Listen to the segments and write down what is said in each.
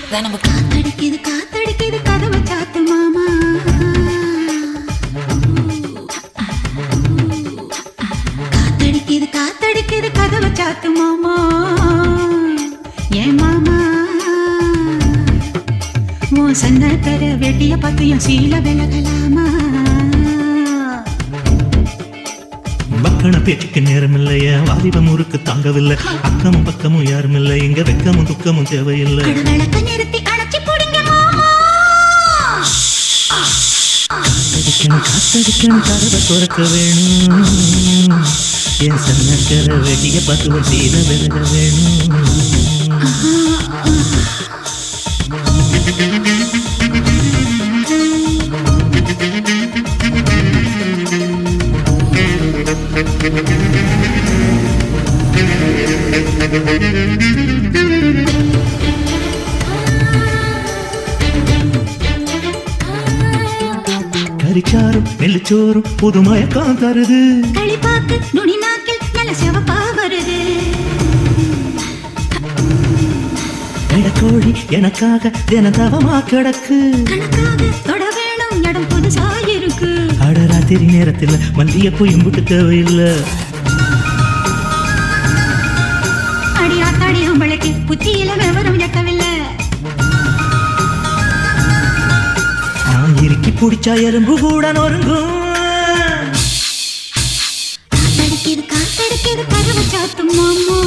காத்தடிக்குது காத்தடிக்குது கதவை சாத்து மாமா. காத்தடிக்குது காத்தடிக்குது கதவை சாத்து மாமா. ஏன் மாமா உன் சன்னக்கர வெட்டிய பத்தியும் சீல விலகலாமா? மக்கன பேச்சுக்கு நேரம் இல்லையா, வாலிபம் ஊருக்கு தாங்கவில்லை, அக்கமும் பக்கமும் யாரும் இல்லை, இங்க வெக்கமும் துக்கமும் தேவையில்லை. காத்தடிக்கணும் கதவை துறக்க வேணும், என் சன்னக்கர வெட்டிய பத்துவம் சீல விலக வேணும். கரிச்சாரும் நெல்லுச்சோறும் புது மயக்கம் தருது, களிப்பாக்கு நுனி நாக்கில் நல்ல சிவப்பா வருது. கோழி எனக்காக தினதவமா கிடக்கு, கணக்காக தொட வேணும் இடம் புதுசா இருக்கு. அடராத்திரி நேரத்தில் மல்லிய போய் இம்புட்டு தேவையில்லை. அடியாத்தாடி உங்களுக்கு புத்தியில விவரம் எட்டவில்லை. நான் இறுக்கி பிடிச்சா எறும்பு கூட நொறுங்கும். காத்தடிக்குது காத்தடிக்குது கதவை சாத்து மாமா.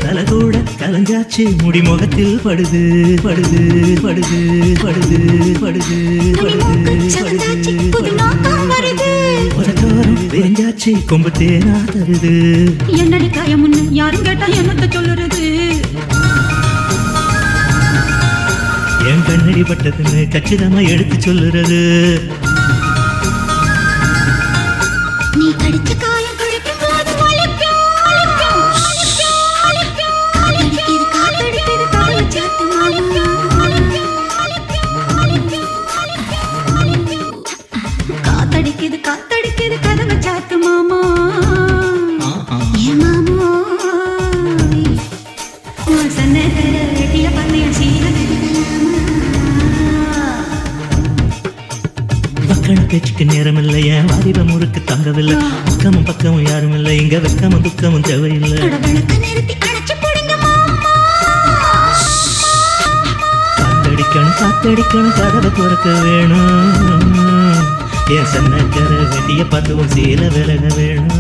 தலை கூட கலஞ்சாச்சு, முடி முகத்தில் படுது படுது படுது படுது படுது படுது விரிஞ்சாச்சு, கொம்பு தேனா தருது. என்னடி காயம் முன்னு யாரும் கேட்டா என்னத்த சொல்லுறது? என் கண்ணடி பட்டதுன்னு கச்சிதமா எடுத்து சொல்லுறது. நீ கடிச்ச காயம் காத்தடிக்குது காத்தடிக்குது கதவை சாத்து மாமா. ஏன் மாமா உன் சன்னக்கர வெட்டிய பத்தியும் சீல மக்கன பேச்சுக்கு நேரம் இல்லையா, வாலிபம் ஊருக்கு தங்கவில்லை, அக்கமும் பக்கமும் யாரும் இல்லை, இங்க வெக்கமும் துக்கமும் தேவையில்லை. காத்தடிக்கணும் காத்தடிக்கணும் கதவை துறக்க வேணும், என் சன்னக்கர வெட்டிய பத்துவம் சீல விலக வேணும்.